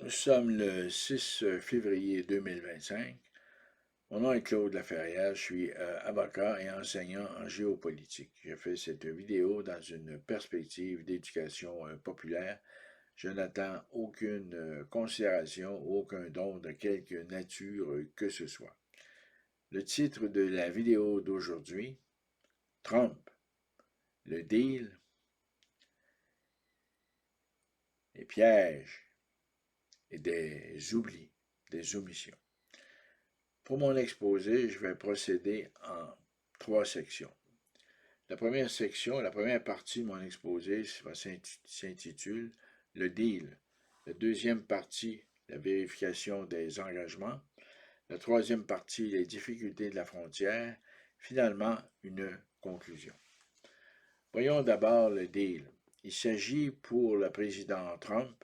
Nous sommes le 6 février 2025. Mon nom est Claude Laferrière, je suis avocat et enseignant en géopolitique. Je fais cette vidéo dans une perspective d'éducation populaire. Je n'attends aucune considération, aucun don de quelque nature que ce soit. Le titre de la vidéo d'aujourd'hui, Trump, le deal, les pièges et des oublis, des omissions. Pour mon exposé, je vais procéder en 3 sections. La première section, la première partie de mon exposé s'intitule « Le deal ». La deuxième partie, la vérification des engagements. La troisième partie, les difficultés de la frontière. Finalement, une conclusion. Voyons d'abord le deal. Il s'agit pour le président Trump,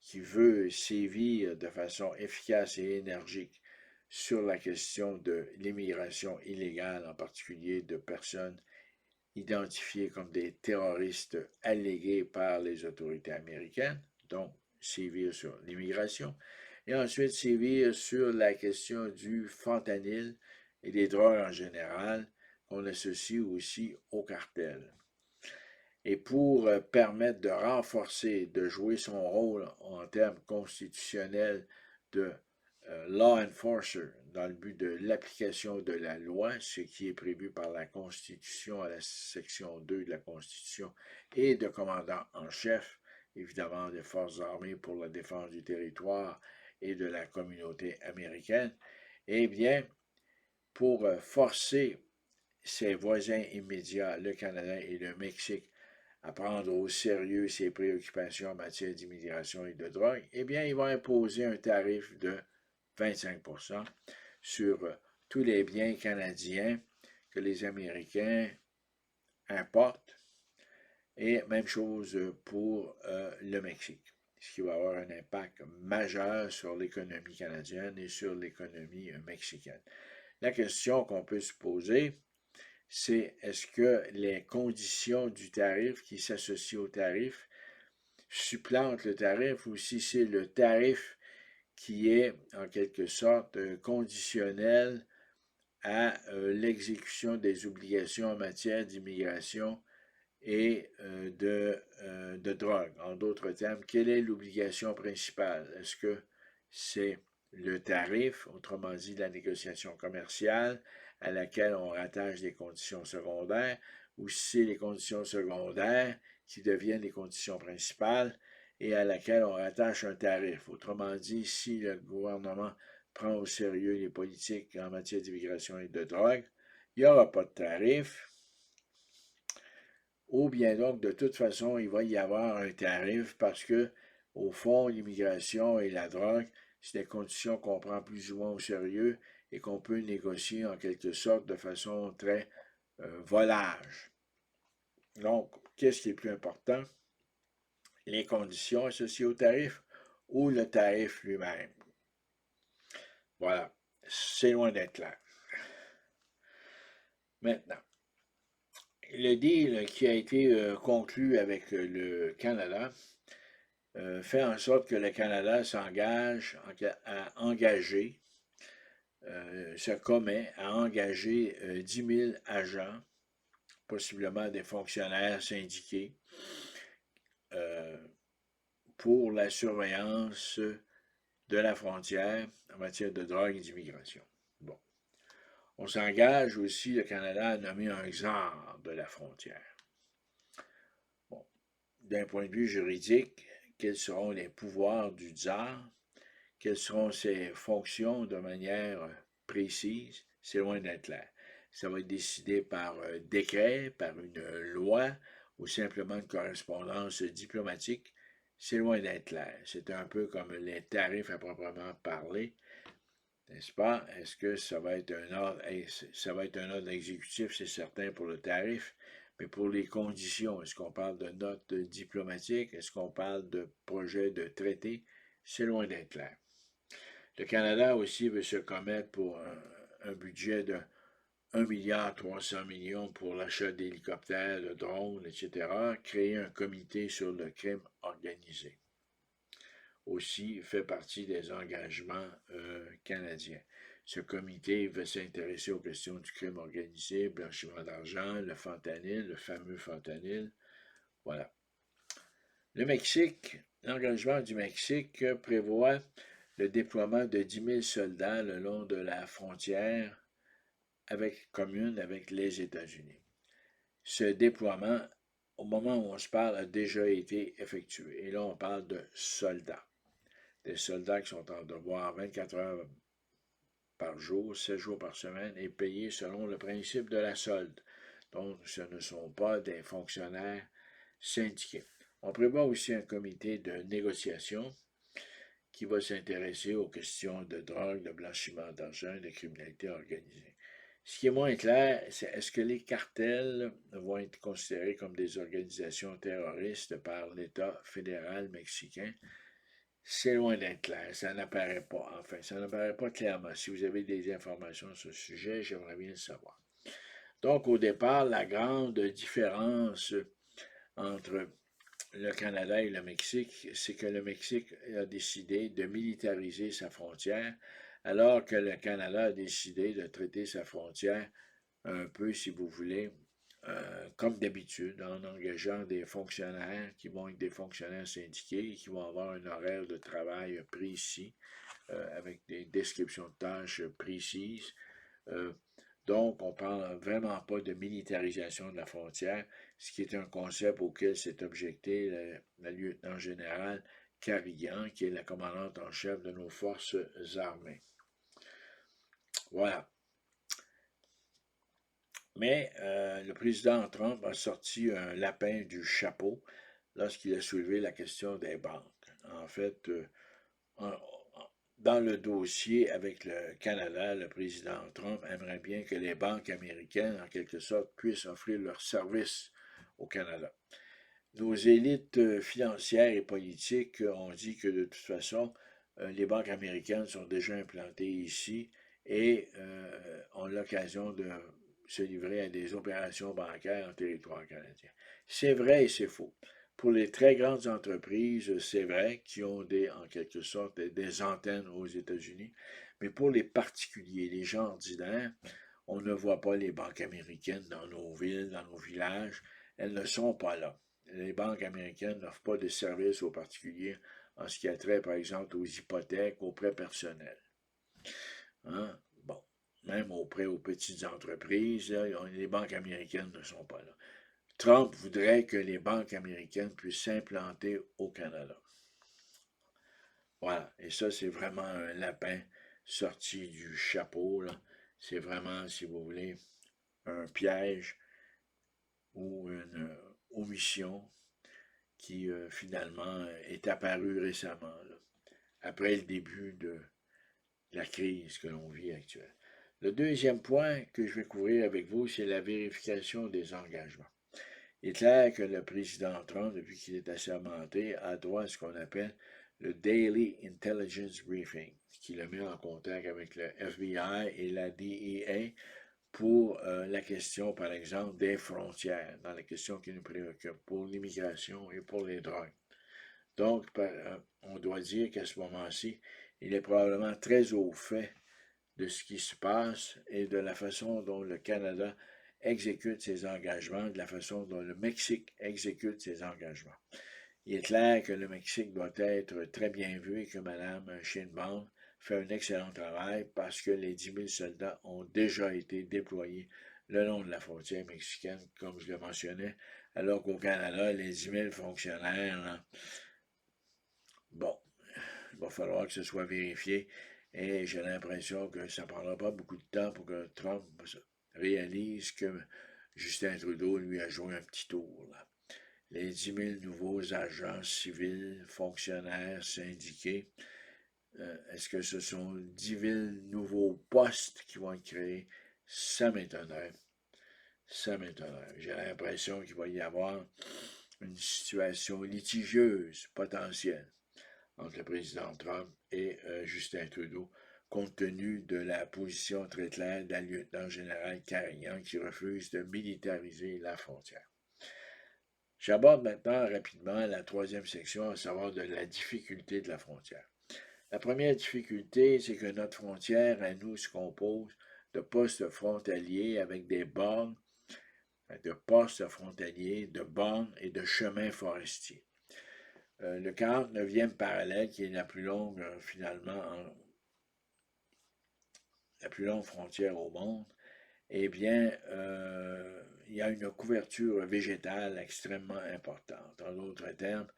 qui veut sévir de façon efficace et énergique sur la question de l'immigration illégale, en particulier de personnes identifiées comme des terroristes allégués par les autorités américaines, donc sévir sur l'immigration, et ensuite sévir sur la question du fentanyl et des drogues en général qu'on associe aussi au cartel. Et pour permettre de renforcer, de jouer son rôle en termes constitutionnels de law enforcer dans le but de l'application de la loi, ce qui est prévu par la Constitution à la section 2 de la Constitution, et de commandant en chef, évidemment des forces armées pour la défense du territoire et de la communauté américaine, eh bien, pour forcer ses voisins immédiats, le Canada et le Mexique, à prendre au sérieux ses préoccupations en matière d'immigration et de drogue, eh bien, il va imposer un tarif de 25% sur tous les biens canadiens que les Américains importent, et même chose pour le Mexique, ce qui va avoir un impact majeur sur l'économie canadienne et sur l'économie mexicaine. La question qu'on peut se poser, c'est est-ce que les conditions du tarif qui s'associent au tarif supplantent le tarif ou si c'est le tarif qui est en quelque sorte conditionnel à l'exécution des obligations en matière d'immigration et de drogue. En d'autres termes, quelle est l'obligation principale? Est-ce que c'est le tarif, autrement dit la négociation commerciale, à laquelle on rattache des conditions secondaires, ou si c'est les conditions secondaires qui deviennent les conditions principales et à laquelle on rattache un tarif. Autrement dit, si le gouvernement prend au sérieux les politiques en matière d'immigration et de drogue, il n'y aura pas de tarif, ou bien donc, de toute façon, il va y avoir un tarif parce que, au fond, l'immigration et la drogue, c'est des conditions qu'on prend plus ou moins au sérieux et qu'on peut négocier en quelque sorte de façon très volage. Donc, qu'est-ce qui est plus important? Les conditions associées au tarif ou le tarif lui-même? Voilà, c'est loin d'être clair. Maintenant, le deal qui a été conclu avec le Canada fait en sorte que le Canada s'engage à engager, se commet à engager 10 000 agents, possiblement des fonctionnaires syndiqués, pour la surveillance de la frontière en matière de drogue et d'immigration. Bon. On s'engage aussi, le Canada, à nommer un czar de la frontière. Bon. D'un point de vue juridique, quels seront les pouvoirs du tsar? Quelles seront ses fonctions de manière précise? C'est loin d'être clair. Ça va être décidé par décret, par une loi ou simplement une correspondance diplomatique. C'est loin d'être clair. C'est un peu comme les tarifs à proprement parler, n'est-ce pas? Est-ce que ça va être un ordre, ça va être un ordre exécutif, c'est certain pour le tarif, mais pour les conditions, est-ce qu'on parle de notes diplomatiques? Est-ce qu'on parle de projets de traité? C'est loin d'être clair. Le Canada aussi veut se commettre pour un budget de 1,3 milliard pour l'achat d'hélicoptères, de drones, etc., créer un comité sur le crime organisé. aussi fait partie des engagements canadiens. Ce comité va s'intéresser aux questions du crime organisé, blanchiment d'argent, le fentanyl, le fameux fentanyl. Voilà. Le Mexique, l'engagement du Mexique prévoit le déploiement de 10 000 soldats le long de la frontière commune avec les États-Unis. Ce déploiement, au moment où on se parle, a déjà été effectué. Et là, on parle de soldats. Des soldats qui sont en devoir 24 heures par jour, 7 jours par semaine et payés selon le principe de la solde. Donc, ce ne sont pas des fonctionnaires syndiqués. On prévoit aussi un comité de négociation qui va s'intéresser aux questions de drogue, de blanchiment d'argent et de criminalité organisée. Ce qui est moins clair, c'est est-ce que les cartels vont être considérés comme des organisations terroristes par l'État fédéral mexicain? C'est loin d'être clair, ça n'apparaît pas. Enfin, ça n'apparaît pas clairement. Si vous avez des informations sur ce sujet, j'aimerais bien le savoir. Donc, au départ, la grande différence entre le Canada et le Mexique, c'est que le Mexique a décidé de militariser sa frontière, alors que le Canada a décidé de traiter sa frontière un peu, si vous voulez, comme d'habitude, en engageant des fonctionnaires qui vont être des fonctionnaires syndiqués et qui vont avoir un horaire de travail précis, avec des descriptions de tâches précises. Donc, on ne parle vraiment pas de militarisation de la frontière, ce qui est un concept auquel s'est objecté la lieutenant générale Carignan, qui est la commandante en chef de nos forces armées. Voilà. Mais le président Trump a sorti un lapin du chapeau lorsqu'il a soulevé la question des banques. En fait, dans le dossier avec le Canada, le président Trump aimerait bien que les banques américaines, en quelque sorte, puissent offrir leurs services au Canada. Nos élites financières et politiques ont dit que de toute façon, les banques américaines sont déjà implantées ici et ont l'occasion de se livrer à des opérations bancaires en territoire canadien. C'est vrai et c'est faux. Pour les très grandes entreprises, c'est vrai, qui ont en quelque sorte des antennes aux États-Unis, mais pour les particuliers, les gens ordinaires, on ne voit pas les banques américaines dans nos villes, dans nos villages. Elles ne sont pas là. Les banques américaines n'offrent pas de services aux particuliers en ce qui a trait, par exemple, aux hypothèques, aux prêts personnels. Hein? Bon, même aux prêts aux petites entreprises, les banques américaines ne sont pas là. Trump voudrait que les banques américaines puissent s'implanter au Canada. Voilà, et ça, c'est vraiment un lapin sorti du chapeau, là. C'est vraiment, si vous voulez, un piège ou une omission qui finalement est apparue récemment, là, après le début de la crise que l'on vit actuelle. Le deuxième point que je vais couvrir avec vous, c'est la vérification des engagements. Il est clair que le président Trump, depuis qu'il est assermenté, a droit à ce qu'on appelle le Daily Intelligence Briefing, qui le met en contact avec le FBI et la DEA pour la question, par exemple, des frontières, dans la question qui nous préoccupe, pour l'immigration et pour les drogues. Donc, on doit dire qu'à ce moment-ci, il est probablement très au fait de ce qui se passe et de la façon dont le Canada exécute ses engagements, de la façon dont le Mexique exécute ses engagements. Il est clair que le Mexique doit être très bien vu et que Mme Sheinbaum fait un excellent travail parce que les 10 000 soldats ont déjà été déployés le long de la frontière mexicaine, comme je le mentionnais, alors qu'au Canada, les 10 000 fonctionnaires, là, bon, il va falloir que ce soit vérifié et j'ai l'impression que ça ne prendra pas beaucoup de temps pour que Trump réalise que Justin Trudeau lui a joué un petit tour. Là. Les 10 000 nouveaux agents civils, fonctionnaires, syndiqués, est-ce que ce sont 10 000 nouveaux postes qui vont être créés? Ça m'étonnerait. Ça m'étonnerait. J'ai l'impression qu'il va y avoir une situation litigieuse potentielle entre le président Trump et Justin Trudeau, compte tenu de la position très claire de la lieutenant-générale Carignan qui refuse de militariser la frontière. J'aborde maintenant rapidement la troisième section, à savoir de la difficulté de la frontière. La première difficulté, c'est que notre frontière à nous se compose de postes frontaliers avec des bornes, de postes frontaliers, de bornes et de chemins forestiers. Le 49e parallèle, qui est la plus longue, finalement, la plus longue frontière au monde, eh bien, il y a une couverture végétale extrêmement importante. En d'autres termes,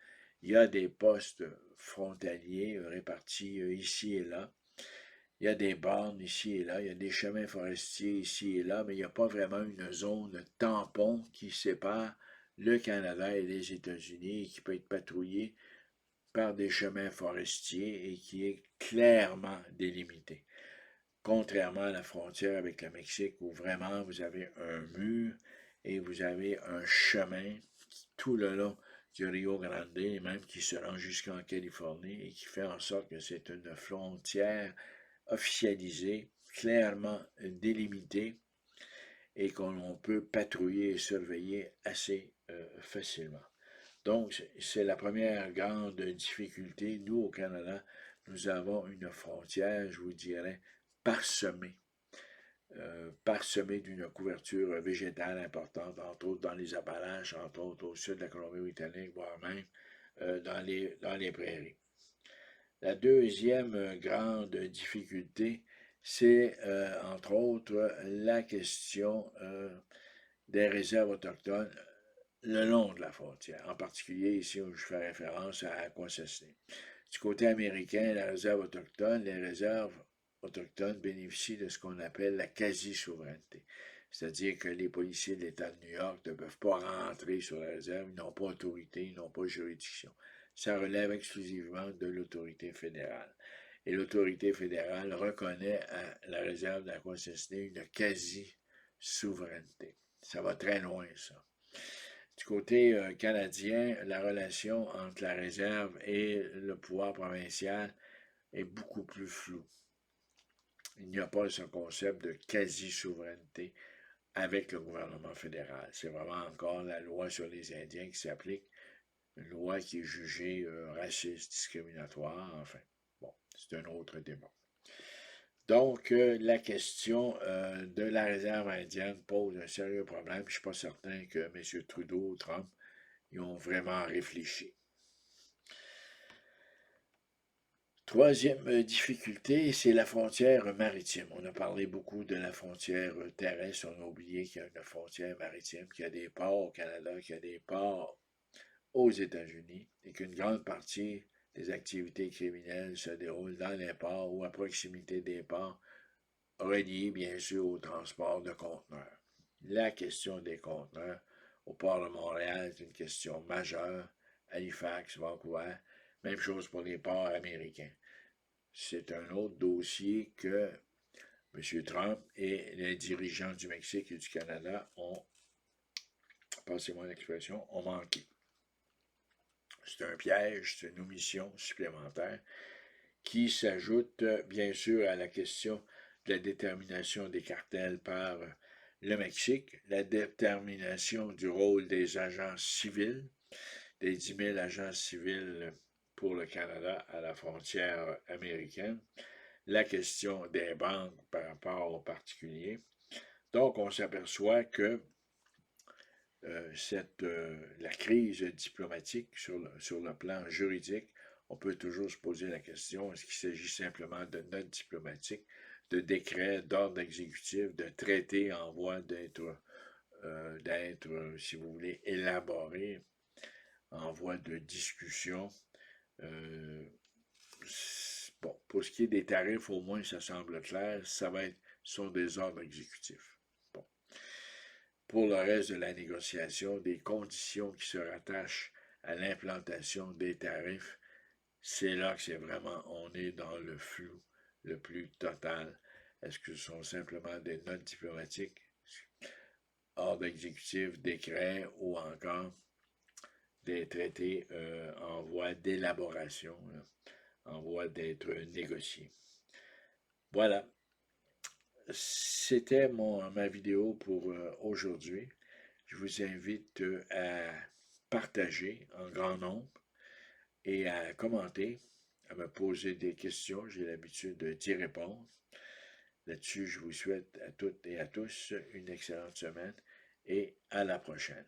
il y a des postes frontaliers répartis ici et là. Il y a des bornes ici et là, il y a des chemins forestiers ici et là, mais il n'y a pas vraiment une zone tampon qui sépare le Canada et les États-Unis et qui peut être patrouillée par des chemins forestiers et qui est clairement délimitée. Contrairement à la frontière avec le Mexique où vraiment vous avez un mur et vous avez un chemin tout le long du Rio Grande et même qui se rend jusqu'en Californie et qui fait en sorte que c'est une frontière officialisée, clairement délimitée et qu'on peut patrouiller et surveiller assez facilement. Donc, c'est la première grande difficulté. Nous, au Canada, nous avons une frontière, je vous dirais, parsemée, parsemée d'une couverture végétale importante, entre autres dans les Appalaches, entre autres au sud de la Colombie-Britannique, voire même dans les prairies. La deuxième grande difficulté, c'est entre autres la question des réserves autochtones le long de la frontière, en particulier ici où je fais référence à Aquasasné. Du côté américain, la réserve autochtone, les réserves autochtones bénéficient de ce qu'on appelle la quasi-souveraineté. C'est-à-dire que les policiers de l'État de New York ne peuvent pas rentrer sur la réserve, ils n'ont pas autorité, ils n'ont pas juridiction. Ça relève exclusivement de l'autorité fédérale. Et l'autorité fédérale reconnaît à la réserve d'Aquasasné une quasi-souveraineté. Ça va très loin, ça. Du côté canadien, la relation entre la réserve et le pouvoir provincial est beaucoup plus floue. Il n'y a pas ce concept de quasi-souveraineté avec le gouvernement fédéral. C'est vraiment encore la loi sur les Indiens qui s'applique, une loi qui est jugée raciste, discriminatoire, enfin. Bon, c'est un autre débat. Donc, la question de la réserve indienne pose un sérieux problème. Je ne suis pas certain que M. Trudeau ou Trump y ont vraiment réfléchi. Troisième difficulté, c'est la frontière maritime. On a parlé beaucoup de la frontière terrestre, on a oublié qu'il y a une frontière maritime, qu'il y a des ports au Canada, qu'il y a des ports aux États-Unis et qu'une grande partie des activités criminelles se déroulent dans les ports ou à proximité des ports, reliés bien sûr au transport de conteneurs. La question des conteneurs au port de Montréal est une question majeure, Halifax, Vancouver, même chose pour les ports américains. C'est un autre dossier que M. Trump et les dirigeants du Mexique et du Canada ont, passez-moi l'expression, ont manqué. C'est un piège, c'est une omission supplémentaire qui s'ajoute bien sûr à la question de la détermination des cartels par le Mexique, la détermination du rôle des agents civils, des 10 000 agents civils pour le Canada à la frontière américaine, la question des banques par rapport aux particuliers. Donc, on s'aperçoit que la crise diplomatique sur le plan juridique, on peut toujours se poser la question, est-ce qu'il s'agit simplement de notes diplomatiques, de décrets, d'ordres exécutifs, de traités en voie d'être, si vous voulez, élaborés, en voie de discussion. Bon, pour ce qui est des tarifs, au moins, ça semble clair, sont des ordres exécutifs. Bon. Pour le reste de la négociation, des conditions qui se rattachent à l'implantation des tarifs, c'est là que c'est vraiment, on est dans le flou le plus total. Est-ce que ce sont simplement des notes diplomatiques, ordres exécutifs, décrets ou encore des traités en voie d'élaboration, en voie d'être négociés? Voilà. C'était ma vidéo pour aujourd'hui. Je vous invite à partager en grand nombre et à commenter, à me poser des questions. J'ai l'habitude d'y répondre. Là-dessus, je vous souhaite à toutes et à tous une excellente semaine et à la prochaine.